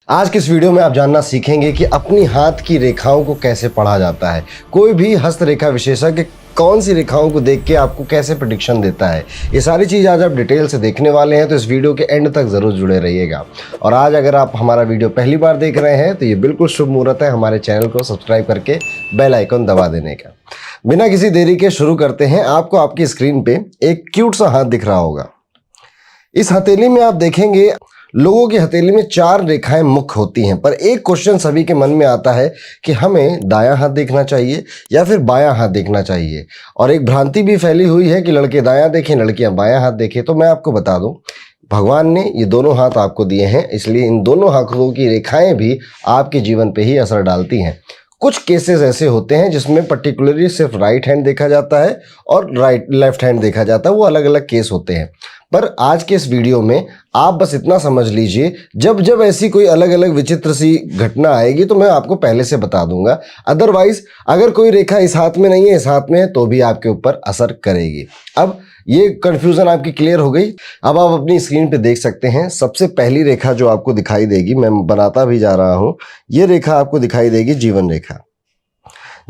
आज के इस वीडियो में आप जानना सीखेंगे कि अपनी हाथ की रेखाओं को कैसे पढ़ा जाता है। कोई भी हस्तरेखा विशेषज्ञ कौन सी रेखाओं को देख के आपको कैसे प्रेडिक्शन देता है, ये सारी चीज़ आज आप डिटेल से देखने वाले हैं, तो इस वीडियो के एंड तक ज़रूर जुड़े रहिएगा। और आज अगर आप हमारा वीडियो पहली बार देख रहे हैं तो ये बिल्कुल शुभ मुहूर्त है हमारे चैनल को सब्सक्राइब करके बेल आइकन दबा देने का। बिना किसी देरी के शुरू करते हैं। आपको आपकी स्क्रीन पे एक क्यूट सा हाथ दिख रहा होगा। इस हथेली में आप देखेंगे लोगों की हथेली में 4 रेखाएं मुख्य होती हैं, पर एक क्वेश्चन सभी के मन में आता है कि हमें दायां हाथ देखना चाहिए या फिर बायां हाथ देखना चाहिए। और एक भ्रांति भी फैली हुई है कि लड़के दायां देखें, लड़कियां बायां हाथ देखें। तो मैं आपको बता दूं, भगवान ने ये दोनों हाथ आपको दिए हैं, इसलिए इन दोनों हाथों की रेखाएं भी आपके जीवन पे ही असर डालती हैं। कुछ केसेस ऐसे होते हैं जिसमें पर्टिकुलरली सिर्फ राइट हैंड देखा जाता है और लेफ्ट हैंड देखा जाता है, वो अलग अलग केस होते हैं। पर आज के इस वीडियो में आप बस इतना समझ लीजिए, जब जब ऐसी कोई अलग अलग विचित्र सी घटना आएगी तो मैं आपको पहले से बता दूंगा। अदरवाइज अगर कोई रेखा इस हाथ में नहीं है, इस हाथ में है, तो भी आपके ऊपर असर करेगी। अब ये कंफ्यूजन आपकी क्लियर हो गई। अब आप अपनी स्क्रीन पे देख सकते हैं, सबसे पहली रेखा जो आपको दिखाई देगी, मैं बनाता भी जा रहा हूं, ये रेखा आपको दिखाई देगी जीवन रेखा।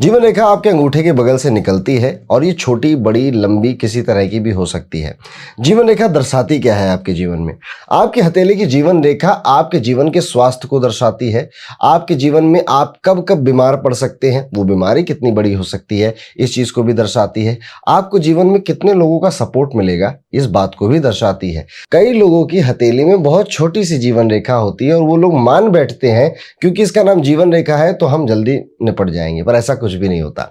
जीवन रेखा आपके अंगूठे के बगल से निकलती है और ये छोटी बड़ी लंबी किसी तरह की भी हो सकती है। जीवन रेखा दर्शाती क्या है आपके जीवन में? आपकी हथेली की जीवन रेखा आपके जीवन के स्वास्थ्य को दर्शाती है। आपके जीवन में आप कब कब बीमार पड़ सकते हैं, वो बीमारी कितनी बड़ी हो सकती है, इस चीज़ को भी दर्शाती है। आपको जीवन में कितने लोगों का सपोर्ट मिलेगा, इस बात को भी दर्शाती है। कई लोगों की हथेली में बहुत छोटी सी जीवन रेखा होती है और वो लोग मान बैठते हैं क्योंकि इसका नाम जीवन रेखा है तो हम जल्दी निपट जाएंगे, पर ऐसा कुछ भी नहीं होता।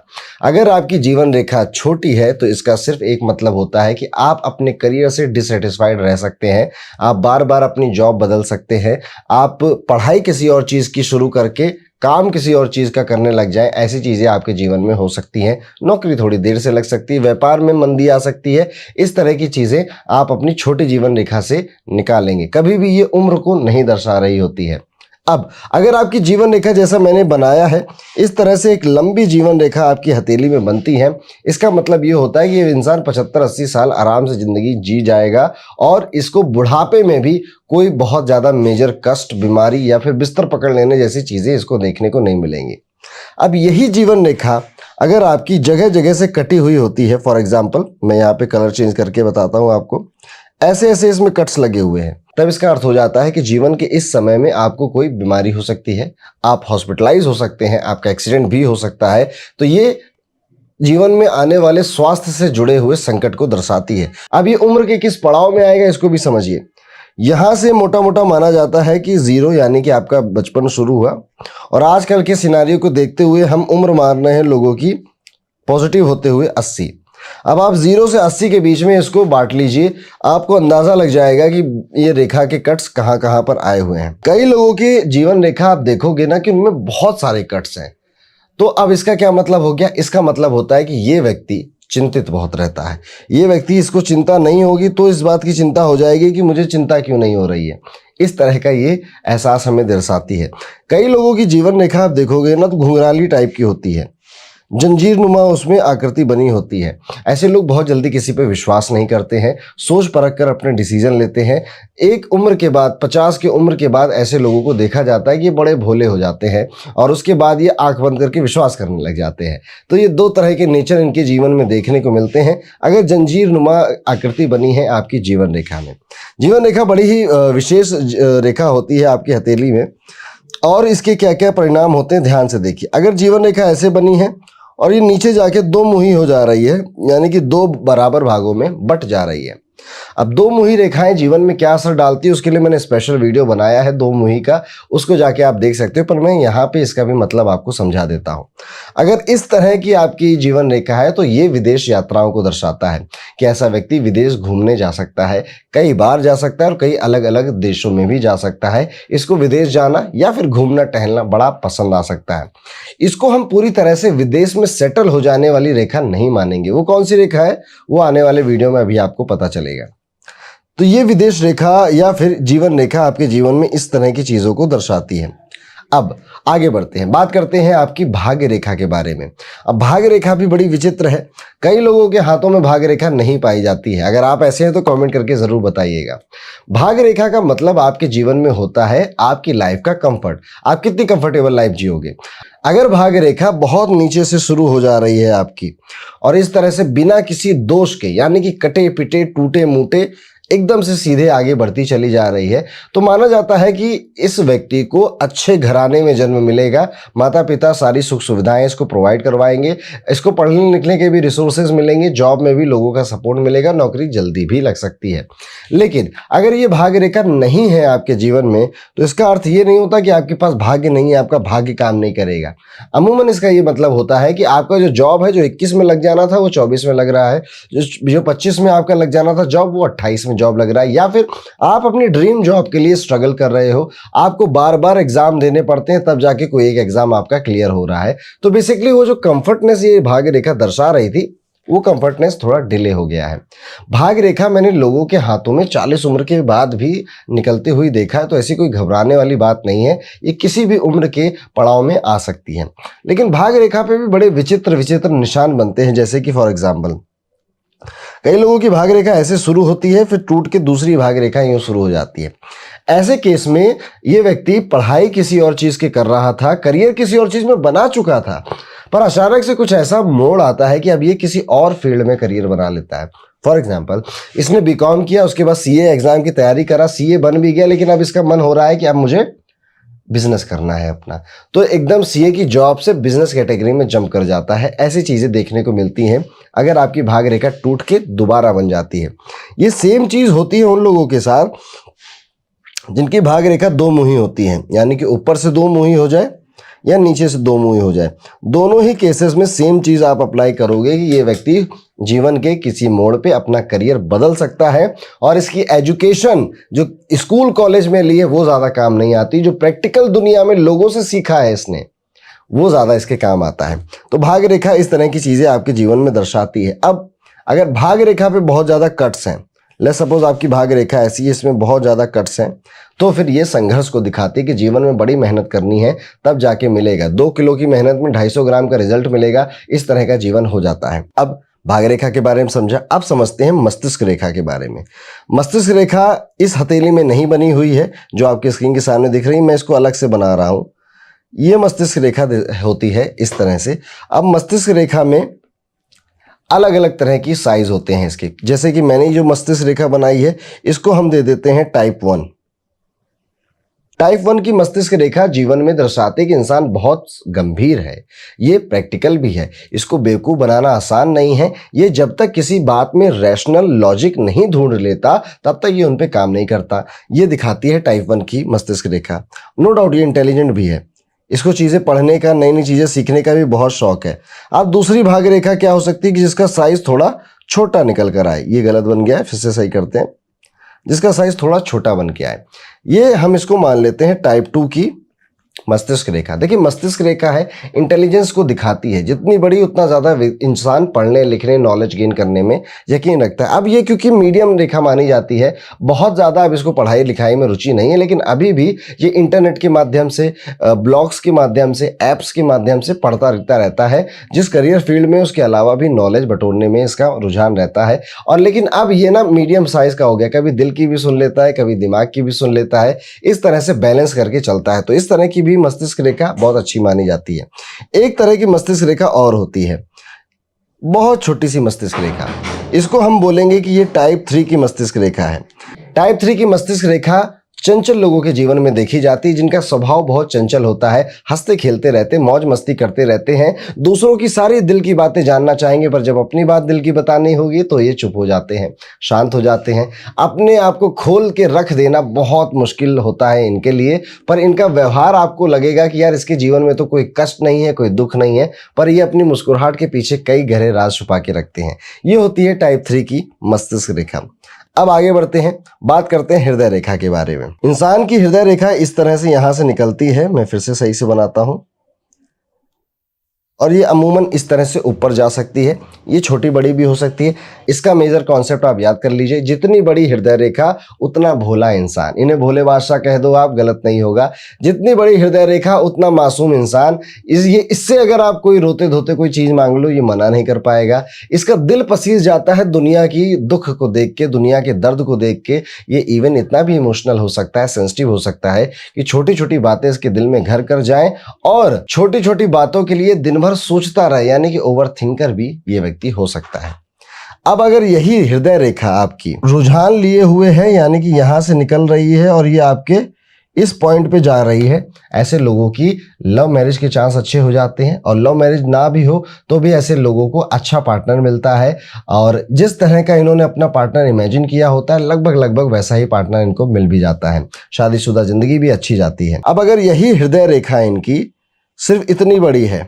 अगर आपकी जीवन रेखा छोटी है तो इसका सिर्फ एक मतलब होता है कि आप अपने करियर से डिससेटिस्फाइड रह सकते हैं, आप बार बार अपनी जॉब बदल सकते हैं, आप पढ़ाई किसी और चीज़ की शुरू करके काम किसी और चीज़ का करने लग जाएं, ऐसी चीज़ें आपके जीवन में हो सकती हैं। नौकरी थोड़ी देर से लग सकती है, व्यापार में मंदी आ सकती है। इस तरह की चीज़ें आप अपनी छोटी जीवन रेखा से निकालेंगे। कभी भी ये उम्र को नहीं दर्शा रही होती है। अब अगर आपकी जीवन रेखा जैसा मैंने बनाया है, इस तरह से एक लंबी जीवन रेखा आपकी हथेली में बनती है, इसका मतलब ये होता है कि ये इंसान 75-80 साल आराम से ज़िंदगी जी जाएगा और इसको बुढ़ापे में भी कोई बहुत ज़्यादा मेजर कष्ट, बीमारी या फिर बिस्तर पकड़ लेने जैसी चीज़ें इसको देखने को नहीं मिलेंगी। अब यही जीवन रेखा अगर आपकी जगह जगह से कटी हुई होती है, फॉर एग्जाम्पल मैं यहाँ पे कलर चेंज करके बताता हूँ आपको, ऐसे ऐसे इसमें कट्स लगे हुए हैं, तब इसका अर्थ हो जाता है कि जीवन के इस समय में आपको कोई बीमारी हो सकती है, आप हॉस्पिटलाइज हो सकते हैं, आपका एक्सीडेंट भी हो सकता है। तो ये जीवन में आने वाले स्वास्थ्य से जुड़े हुए संकट को दर्शाती है। अब ये उम्र के किस पड़ाव में आएगा इसको भी समझिए। यहाँ से मोटा मोटा माना जाता है कि 0 यानी कि आपका बचपन शुरू हुआ, और आजकल के सिनारियो को देखते हुए हम उम्र मान रहे हैं लोगों की पॉजिटिव होते हुए 80। अब आप 0 से 80 के बीच में इसको बांट लीजिए, आपको अंदाजा लग जाएगा कि ये रेखा के कट्स कहाँ कहाँ पर आए हुए हैं। कई लोगों की जीवन रेखा आप देखोगे ना कि उनमें बहुत सारे कट्स हैं। तो अब इसका क्या मतलब हो गया? इसका मतलब होता है कि ये व्यक्ति चिंतित बहुत रहता है। ये व्यक्ति, इसको चिंता नहीं होगी तो इस बात की चिंता हो जाएगी कि मुझे चिंता क्यों नहीं हो रही है। इस तरह का ये एहसास हमें दर्शाती है। कई लोगों की जीवन रेखा आप देखोगे ना तो घुंघराली टाइप की होती है, जंजीर नुमा उसमें आकृति बनी होती है। ऐसे लोग बहुत जल्दी किसी पे विश्वास नहीं करते हैं, सोच परख कर अपने डिसीजन लेते हैं। एक उम्र के बाद, 50 की उम्र के बाद ऐसे लोगों को देखा जाता है कि ये बड़े भोले हो जाते हैं और उसके बाद ये आंख बंद करके विश्वास करने लग जाते हैं। तो ये 2 तरह के नेचर इनके जीवन में देखने को मिलते हैं अगर जंजीर नुमा आकृति बनी है आपकी जीवन रेखा में। जीवन रेखा बड़ी ही विशेष रेखा होती है आपकी हथेली में, और इसके क्या क्या परिणाम होते हैं ध्यान से देखिए। अगर जीवन रेखा ऐसे बनी है और ये नीचे जाके 2 मुही हो जा रही है, यानी कि 2 बराबर भागों में बट जा रही है। अब 2 मुही रेखाएं जीवन में क्या असर डालती है उसके लिए मैंने स्पेशल वीडियो बनाया है 2 मुही का, उसको जाके आप देख सकते हो, पर मैं यहाँ पे इसका भी मतलब आपको समझा देता हूँ। अगर इस तरह की आपकी जीवन रेखा है तो ये विदेश यात्राओं को दर्शाता है कि ऐसा व्यक्ति विदेश घूमने जा सकता है, कई बार जा सकता है और कई अलग अलग देशों में भी जा सकता है। इसको विदेश जाना या फिर घूमना टहलना बड़ा पसंद आ सकता है। इसको हम पूरी तरह से विदेश में सेटल हो जाने वाली रेखा नहीं मानेंगे। वो कौन सी रेखा है वो आने वाले वीडियो में अभी आपको पता चलेगा। तो ये विदेश रेखा या फिर जीवन रेखा आपके जीवन में इस तरह की चीज़ों को दर्शाती है। अब आगे बढ़ते हैं, बात करते हैं आपकी भाग्य रेखा के बारे में। अब भाग्य रेखा भी बड़ी विचित्र है, कई लोगों के हाथों में भाग्य रेखा नहीं पाई जाती है। अगर आप ऐसे हैं तो कमेंट करके जरूर बताइएगा। भाग्य रेखा का मतलब आपके जीवन में होता है आपकी लाइफ का कंफर्ट, आप कितनी कंफर्टेबल लाइफ जियोगे। अगर भाग्य रेखा बहुत नीचे से शुरू हो जा रही है आपकी और इस तरह से बिना किसी दोष के, यानी कि कटे पिटे टूटे मूटे एकदम से सीधे आगे बढ़ती चली जा रही है, तो माना जाता है कि इस व्यक्ति को अच्छे घराने में जन्म मिलेगा। माता पिता सारी सुख सुविधाएं इसको प्रोवाइड करवाएंगे, इसको पढ़ने लिखने के भी रिसोर्सेज मिलेंगे, जॉब में भी लोगों का सपोर्ट मिलेगा, नौकरी जल्दी भी लग सकती है। लेकिन अगर ये भाग्य रेखा नहीं है आपके जीवन में तो इसका अर्थ ये नहीं होता कि आपके पास भाग्य नहीं है, आपका भाग्य काम नहीं करेगा। अमूमन इसका ये मतलब होता है कि आपका जो जॉब है, जो 21 में लग जाना था वो 24 में लग रहा है, जो 25 में आपका लग जाना था जॉब वो 28 में जॉब लग रहा है, या फिर आप अपनी ड्रीम जॉब के लिए स्ट्रगल कर रहे हो, आपको बार बार एग्जाम देने पड़ते हैं तब जाके कोई एक एग्जाम आपका क्लियर हो रहा है। तो बेसिकली वो जो कंफर्टनेस ये भाग्य रेखा दर्शा रही थी वो कंफर्टनेस थोड़ा डिले हो गया है। भाग्य रेखा मैंने लोगों के हाथों में 40 उम्र के बाद भी निकलती हुई देखा है, तो ऐसी कोई घबराने वाली बात नहीं है, ये किसी भी उम्र के पड़ाव में आ सकती है। लेकिन भाग्य रेखा पे भी बड़े विचित्र विचित्र निशान बनते हैं, जैसे कि फॉर एग्जाम्पल कई लोगों की भाग्य रेखा ऐसे शुरू होती है फिर टूट के दूसरी भाग्य रेखा यूं शुरू हो जाती है। ऐसे केस में ये व्यक्ति पढ़ाई किसी और चीज के कर रहा था, करियर किसी और चीज में बना चुका था, पर अचानक से कुछ ऐसा मोड़ आता है कि अब ये किसी और फील्ड में करियर बना लेता है। फॉर एग्जाम्पल इसने बीकॉम किया, उसके बाद सीए एग्जाम की तैयारी करा, सीए बन भी गया, लेकिन अब इसका मन हो रहा है कि अब मुझे बिजनेस करना है अपना, तो एकदम सीए की जॉब से बिजनेस कैटेगरी में जंप कर जाता है। ऐसी चीजें देखने को मिलती हैं अगर आपकी भाग्य रेखा टूट के दोबारा बन जाती है। ये सेम चीज होती है उन लोगों के साथ जिनकी भाग्य रेखा दो मुही होती है, यानी कि ऊपर से दो मुही हो जाए या नीचे से दो मुही हो जाए, दोनों ही केसेस में सेम चीज आप अप्लाई करोगे कि ये व्यक्ति जीवन के किसी मोड़ पे अपना करियर बदल सकता है और इसकी एजुकेशन जो स्कूल कॉलेज में ली है वो ज्यादा काम नहीं आती, जो प्रैक्टिकल दुनिया में लोगों से सीखा है इसने वो ज्यादा इसके काम आता है। तो भाग्य रेखा इस तरह की चीजें आपके जीवन में दर्शाती है। अब अगर भाग्य रेखा पे बहुत ज्यादा कट्स हैं, लेट्स सपोज आपकी भाग्य रेखा ऐसी है इसमें बहुत ज़्यादा कट्स हैं, तो फिर ये संघर्ष को दिखाती है कि जीवन में बड़ी मेहनत करनी है तब जाके मिलेगा। 2 किलो की मेहनत में 250 ग्राम का रिजल्ट मिलेगा, इस तरह का जीवन हो जाता है। अब भाग्य रेखा के बारे में समझा, अब समझते हैं मस्तिष्क रेखा के बारे में। मस्तिष्क रेखा इस हथेली में नहीं बनी हुई है जो आपकी स्क्रीन के सामने दिख रही है, मैं इसको अलग से बना रहा हूँ। ये मस्तिष्क रेखा होती है इस तरह से। अब मस्तिष्क रेखा में अलग अलग तरह की साइज होते हैं इसके, जैसे कि मैंने जो मस्तिष्क रेखा बनाई है इसको हम दे देते हैं टाइप 1। टाइप 1 की मस्तिष्क रेखा जीवन में दर्शाते कि इंसान बहुत गंभीर है, ये प्रैक्टिकल भी है, इसको बेवकूफ़ बनाना आसान नहीं है। ये जब तक किसी बात में रैशनल लॉजिक नहीं ढूंढ लेता तब तक ये उन पे काम नहीं करता। ये दिखाती है टाइप 1 की मस्तिष्क रेखा। नो डाउट ये इंटेलिजेंट भी है, इसको चीज़ें पढ़ने का, नई नई चीज़ें सीखने का भी बहुत शौक है। अब दूसरी भाग्य रेखा क्या हो सकती है कि जिसका साइज थोड़ा छोटा निकल कर आए। ये गलत बन गया है, फिर से सही करते हैं। जिसका साइज थोड़ा छोटा बन के आए, ये हम इसको मान लेते हैं टाइप 2 की मस्तिष्क रेखा। देखिए मस्तिष्क रेखा है, इंटेलिजेंस को दिखाती है, जितनी बड़ी उतना ज़्यादा इंसान पढ़ने लिखने नॉलेज गेन करने में यकीन रखता है। अब ये क्योंकि मीडियम रेखा मानी जाती है, बहुत ज़्यादा अब इसको पढ़ाई लिखाई में रुचि नहीं है, लेकिन अभी भी ये इंटरनेट के माध्यम से, ब्लॉग्स के माध्यम से, ऐप्स के माध्यम से पढ़ता लिखता रहता है। जिस करियर फील्ड में उसके अलावा भी नॉलेज बटोरने में इसका रुझान रहता है। और लेकिन अब ये ना मीडियम साइज का हो गया, कभी दिल की भी सुन लेता है, कभी दिमाग की भी सुन लेता है, इस तरह से बैलेंस करके चलता है। तो इस तरह की भी मस्तिष्क रेखा बहुत अच्छी मानी जाती है। एक तरह की मस्तिष्क रेखा और होती है, बहुत छोटी सी मस्तिष्क रेखा, इसको हम बोलेंगे कि ये टाइप 3 की मस्तिष्क रेखा है। टाइप 3 की मस्तिष्क रेखा चंचल लोगों के जीवन में देखी जाती है, जिनका स्वभाव बहुत चंचल होता है, हंसते खेलते रहते, मौज मस्ती करते रहते हैं, दूसरों की सारी दिल की बातें जानना चाहेंगे, पर जब अपनी बात दिल की बतानी होगी तो ये चुप हो जाते हैं, शांत हो जाते हैं। अपने आप को खोल के रख देना बहुत मुश्किल होता है इनके लिए, पर इनका व्यवहार आपको लगेगा कि यार इसके जीवन में तो कोई कष्ट नहीं है, कोई दुख नहीं है, पर ये अपनी मुस्कुराहट के पीछे कई गहरे राज छुपा के रखते हैं। ये होती है टाइप 3 की मस्तिष्क रेखा। अब आगे बढ़ते हैं, बात करते हैं हृदय रेखा के बारे में। इंसान की हृदय रेखा इस तरह से यहां से निकलती है, मैं फिर से सही से बनाता हूं। और ये अमूमन इस तरह से ऊपर जा सकती है, ये छोटी बड़ी भी हो सकती है। इसका मेजर कॉन्सेप्ट आप याद कर लीजिए, जितनी बड़ी हृदय रेखा उतना भोला इंसान। इन्हें भोले बादशाह कह दो आप, गलत नहीं होगा। जितनी बड़ी हृदय रेखा उतना मासूम इंसान। इससे अगर आप कोई रोते धोते कोई चीज मांग लो, ये मना नहीं कर पाएगा। इसका दिल पसीज जाता है दुनिया की दुख को देख के, दुनिया के दर्द को देख के। ये इवन इतना भी इमोशनल हो सकता है, सेंसिटिव हो सकता है कि छोटी छोटी बातें इसके दिल में घर कर जाएं और छोटी छोटी बातों के लिए दिन भर सोचता रहे, यानी कि ओवर थिंकर भी ये व्यक्ति हो सकता है। अब अगर यही हृदय रेखा आपकी रुझान लिए हुए है, यानी कि यहां से निकल रही है और ये आपके इस पॉइंट पे जा रही है, ऐसे लोगों की लव मैरिज के चांस अच्छे हो जाते हैं। और लव मैरिज ना भी हो तो भी ऐसे लोगों को अच्छा पार्टनर मिलता है, और जिस तरह का इन्होंने अपना पार्टनर इमेजिन किया होता है लगभग लगभग वैसा ही पार्टनर इनको मिल भी जाता है। शादीशुदा जिंदगी भी अच्छी जाती है। अब अगर यही हृदय रेखा इनकी सिर्फ इतनी बड़ी है,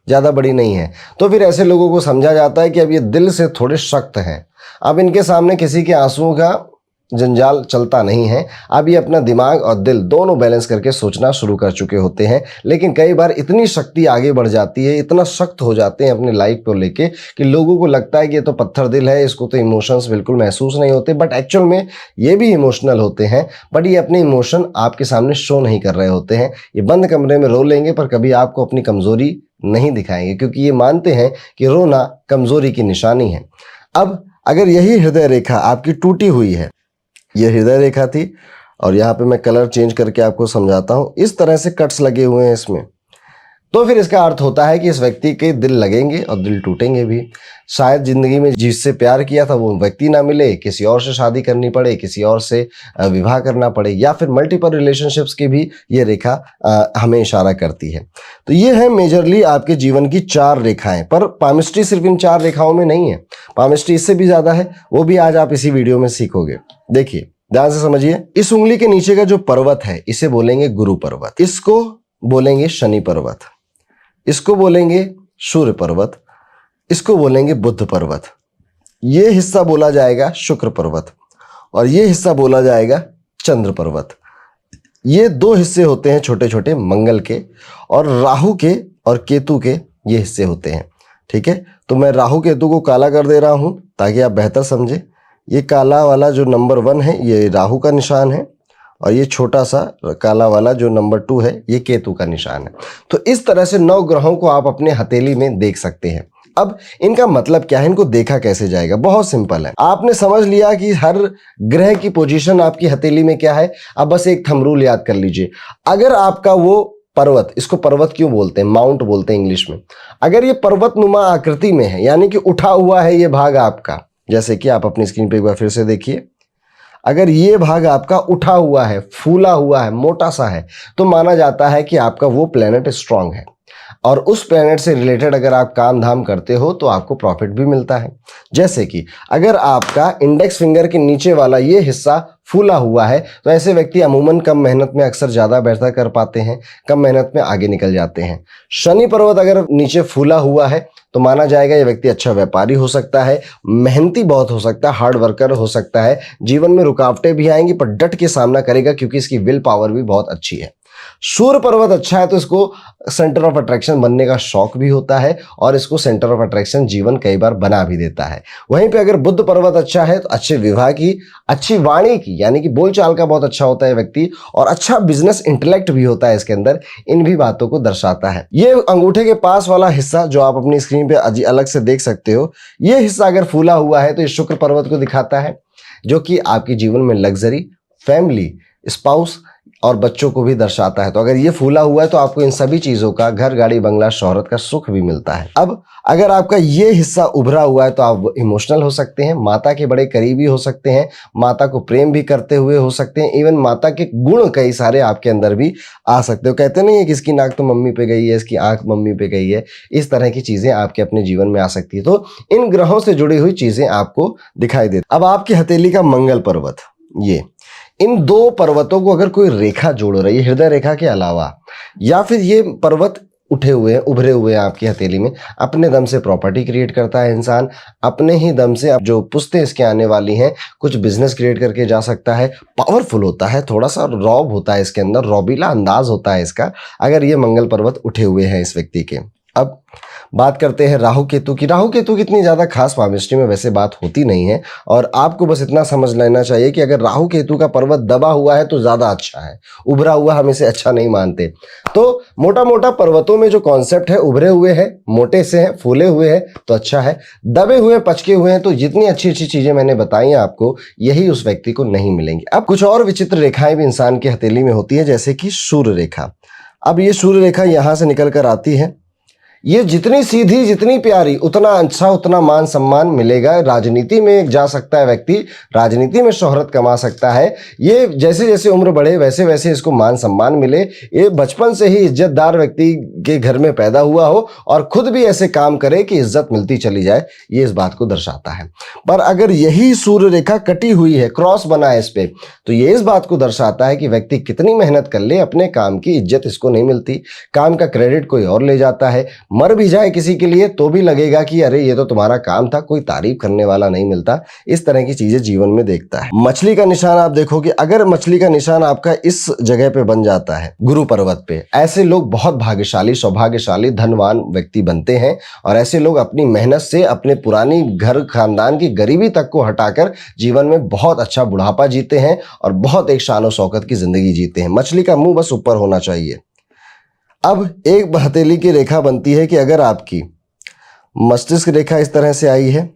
ज़्यादा बड़ी नहीं है, तो फिर ऐसे लोगों को समझा जाता है कि अब ये दिल से थोड़े सख्त हैं। अब इनके सामने किसी के आंसुओं का जंजाल चलता नहीं है। अब ये अपना दिमाग और दिल दोनों बैलेंस करके सोचना शुरू कर चुके होते हैं। लेकिन कई बार इतनी शक्ति आगे बढ़ जाती है, इतना सख्त हो जाते हैं अपने लाइफ को लेके कि लोगों को लगता है कि ये तो पत्थर दिल है, इसको तो इमोशंस बिल्कुल महसूस नहीं होते। बट एक्चुअल में ये भी इमोशनल होते हैं, बट ये अपने इमोशन आपके सामने शो नहीं कर रहे होते हैं। ये बंद कमरे में रो लेंगे पर कभी आपको अपनी कमजोरी नहीं दिखाएंगे, क्योंकि ये मानते हैं कि रोना कमजोरी की निशानी है। अब अगर यही हृदय रेखा आपकी टूटी हुई है, ये हृदय रेखा थी और यहाँ पे मैं कलर चेंज करके आपको समझाता हूँ, इस तरह से कट्स लगे हुए हैं इसमें, तो फिर इसका अर्थ होता है कि इस व्यक्ति के दिल लगेंगे और दिल टूटेंगे भी। शायद जिंदगी में जिससे प्यार किया था वो व्यक्ति ना मिले, किसी और से शादी करनी पड़े, किसी और से विवाह करना पड़े, या फिर मल्टीपल रिलेशनशिप्स की भी ये रेखा हमें इशारा करती है। तो ये है मेजरली आपके जीवन की 4 रेखाएं। पर पामिस्ट्री सिर्फ इन 4 रेखाओं में नहीं है, पामिस्ट्री इससे भी ज्यादा है, वो भी आज आप इसी वीडियो में सीखोगे। देखिए ध्यान से समझिए, इस उंगली के नीचे का जो पर्वत है इसे बोलेंगे गुरु पर्वत, इसको बोलेंगे शनि पर्वत, इसको बोलेंगे सूर्य पर्वत, इसको बोलेंगे बुध पर्वत, ये हिस्सा बोला जाएगा शुक्र पर्वत, और ये हिस्सा बोला जाएगा चंद्र पर्वत। ये 2 हिस्से होते हैं छोटे छोटे मंगल के, और राहु के और केतु के ये हिस्से होते हैं। ठीक है, तो मैं राहु केतु को काला कर दे रहा हूं ताकि आप बेहतर समझे। ये काला वाला जो नंबर 1 है ये राहु का निशान है, और ये छोटा सा काला वाला जो नंबर 2 है ये केतु का निशान है। तो इस तरह से 9 ग्रहों को आप अपने हथेली में देख सकते हैं। अब इनका मतलब क्या है, इनको देखा कैसे जाएगा? बहुत सिंपल है, आपने समझ लिया कि हर ग्रह की पोजीशन आपकी हथेली में क्या है। अब बस एक थंब रूल याद कर लीजिए। अगर आपका वो पर्वत, इसको पर्वत क्यों बोलते हैं, माउंट बोलते हैं इंग्लिश में, अगर ये पर्वत नुमा आकृति में है, यानी कि उठा हुआ है ये भाग आपका, जैसे कि आप अपनी स्क्रीन पे एक बार फिर से देखिए, अगर ये भाग आपका उठा हुआ है, फूला हुआ है, मोटा सा है, तो माना जाता है कि आपका वो प्लेनेट स्ट्रांग है, और उस प्लेनेट से रिलेटेड अगर आप काम धाम करते हो तो आपको प्रॉफिट भी मिलता है। जैसे कि अगर आपका इंडेक्स फिंगर के नीचे वाला ये हिस्सा फूला हुआ है तो ऐसे व्यक्ति अमूमन कम मेहनत में अक्सर ज़्यादा बेहतर कर पाते हैं, कम मेहनत में आगे निकल जाते हैं। शनि पर्वत अगर नीचे फूला हुआ है तो माना जाएगा ये व्यक्ति अच्छा व्यापारी हो सकता है, मेहनती बहुत हो सकता है, हार्ड वर्कर हो सकता है। जीवन में रुकावटें भी आएंगी पर डट के सामना करेगा क्योंकि इसकी विल पावर भी बहुत अच्छी है। सूर्य पर्वत अच्छा है तो इसको सेंटर ऑफ अट्रैक्शन बनने का शौक भी होता है और इसको सेंटर ऑफ अट्रैक्शन जीवन कई बार बना भी देता है। वहीं पे अगर बुध पर्वत अच्छा है तो अच्छे विवाह की, अच्छी वाणी की, यानी कि बोलचाल का बहुत अच्छा होता है व्यक्ति, और अच्छा बिजनेस इंटेलेक्ट भी होता है इसके अंदर, इन भी बातों को दर्शाता है। ये अंगूठे के पास वाला हिस्सा जो आप अपनी स्क्रीन पे अलग से देख सकते हो, ये हिस्सा अगर फूला हुआ है तो ये शुक्र पर्वत को दिखाता है, जो कि आपके जीवन में लग्जरी, फैमिली, स्पाउस और बच्चों को भी दर्शाता है। तो अगर ये फूला हुआ है तो आपको इन सभी चीजों का, घर, गाड़ी, बंगला, शोहरत का सुख भी मिलता है। अब अगर आपका ये हिस्सा उभरा हुआ है तो आप इमोशनल हो सकते हैं, माता के बड़े करीबी हो सकते हैं, माता को प्रेम भी करते हुए हो सकते हैं, इवन माता के गुण कई सारे आपके अंदर भी आ सकते हो। कहते नहीं है कि इसकी नाक तो मम्मी पे गई है, इसकी आंख मम्मी पे गई है, इस तरह की चीजें आपके अपने जीवन में आ सकती है। तो इन ग्रहों से जुड़ी हुई चीजें आपको दिखाई देती। अब आपकी हथेली का मंगल पर्वत, ये इन 2 पर्वतों को अगर कोई रेखा जोड़ रही है हृदय रेखा के अलावा, या फिर ये पर्वत उठे हुए हैं, उभरे हुए हैं आपकी हथेली में, अपने दम से प्रॉपर्टी क्रिएट करता है इंसान, अपने ही दम से अब जो पुश्तें इसके आने वाली हैं कुछ बिजनेस क्रिएट करके जा सकता है, पावरफुल होता है, थोड़ा सा रौब होता है इसके अंदर, रौबीला अंदाज होता है इसका, अगर ये मंगल पर्वत उठे हुए हैं इस व्यक्ति के। अब बात करते हैं राहु केतु की। राहु केतु की इतनी ज़्यादा खास पामिस्ट्री में वैसे बात होती नहीं है, और आपको बस इतना समझ लेना चाहिए कि अगर राहु केतु का पर्वत दबा हुआ है तो ज़्यादा अच्छा है, उभरा हुआ हम इसे अच्छा नहीं मानते। तो मोटा मोटा पर्वतों में जो कॉन्सेप्ट है, उभरे हुए हैं, मोटे से हैं, फूले हुए हैं तो अच्छा है, दबे हुए पचके हुए हैं तो जितनी अच्छी अच्छी चीज़ें मैंने बताई हैं आपको, यही उस व्यक्ति को नहीं मिलेंगी। अब कुछ और विचित्र रेखाएं भी इंसान की हथेली में होती है, जैसे कि सूर्य रेखा। अब ये सूर्य रेखा यहाँ से निकल कर आती है, ये जितनी सीधी जितनी प्यारी उतना अच्छा, उतना मान सम्मान मिलेगा। राजनीति में जा सकता है व्यक्ति, राजनीति में शोहरत कमा सकता है। ये जैसे जैसे उम्र बढ़े वैसे वैसे इसको मान सम्मान मिले। ये बचपन से ही इज्जतदार व्यक्ति के घर में पैदा हुआ हो और खुद भी ऐसे काम करे कि इज्जत मिलती चली जाए, ये इस बात को दर्शाता है। पर अगर यही सूर्य रेखा कटी हुई है, क्रॉस बना है इस पे, तो ये इस बात को दर्शाता है कि व्यक्ति कितनी मेहनत कर ले, अपने काम की इज्जत इसको नहीं मिलती, काम का क्रेडिट कोई और ले जाता है। मर भी जाए किसी के लिए तो भी लगेगा कि अरे ये तो तुम्हारा काम था, कोई तारीफ करने वाला नहीं मिलता। इस तरह की चीजें जीवन में देखता है। मछली का निशान आप देखोगे, अगर मछली का निशान आपका इस जगह पे बन जाता है, गुरु पर्वत पे, ऐसे लोग बहुत भाग्यशाली, सौभाग्यशाली, धनवान व्यक्ति बनते हैं। और ऐसे लोग अपनी मेहनत से अपने पुरानी घर खानदान की गरीबी तक को हटाकर जीवन में बहुत अच्छा बुढ़ापा जीते हैं और बहुत एक शान और शौकत की जिंदगी जीते हैं। मछली का मुंह बस ऊपर होना चाहिए। अब एक हथेली की रेखा बनती है कि अगर आपकी मस्तिष्क रेखा इस तरह से आई है,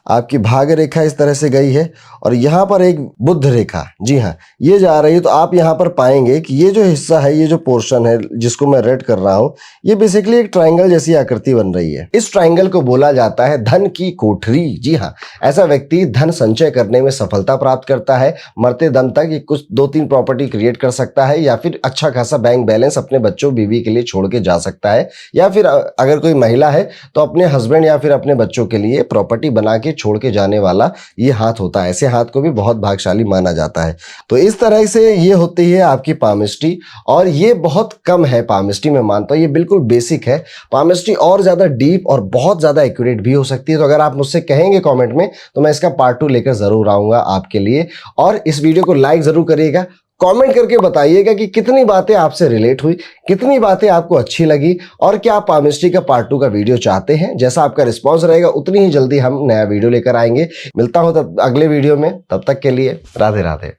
आपकी भाग्य रेखा इस तरह से गई है, और यहाँ पर एक बुध रेखा, जी हाँ, ये जा रही है, तो आप यहाँ पर पाएंगे कि ये जो हिस्सा है, ये जो पोर्शन है जिसको मैं रेड कर रहा हूँ, ये बेसिकली एक ट्रायंगल जैसी आकृति बन रही है। इस ट्रायंगल को बोला जाता है धन की कोठरी। जी हाँ, ऐसा व्यक्ति धन संचय करने में सफलता प्राप्त करता है। मरते दम तक ये कुछ 2-3 प्रॉपर्टी क्रिएट कर सकता है, या फिर अच्छा खासा बैंक बैलेंस अपने बच्चों बीवी के लिए छोड़ के जा सकता है, या फिर अगर कोई महिला है तो अपने हस्बैंड या फिर अपने बच्चों के लिए प्रॉपर्टी बना के छोड़ के जाने वाला ये हाथ होता है। ऐसे हाथ को भी बहुत भाग्यशाली माना जाता है। तो इस तरह से ये होती है आपकी पामिस्ट्री, और ये बहुत कम है पामिस्ट्री, मैं मानता हूँ ये बिल्कुल बेसिक है। पामिस्ट्री और ज्यादा डीप और बहुत ज्यादा एक्यूरेट भी हो सकती है। तो अगर आप मुझसे कहेंगे कमेंट में तो मैं इसका पार्ट 2 लेकर जरूर आऊंगा आपके लिए। और इस वीडियो को लाइक जरूर करिएगा, कमेंट करके बताइएगा कि कितनी बातें आपसे रिलेट हुई, कितनी बातें आपको अच्छी लगी, और क्या आप पामिस्ट्री का पार्ट 2 का वीडियो चाहते हैं। जैसा आपका रिस्पांस रहेगा उतनी ही जल्दी हम नया वीडियो लेकर आएंगे। मिलता हूं तब अगले वीडियो में, तब तक के लिए राधे राधे।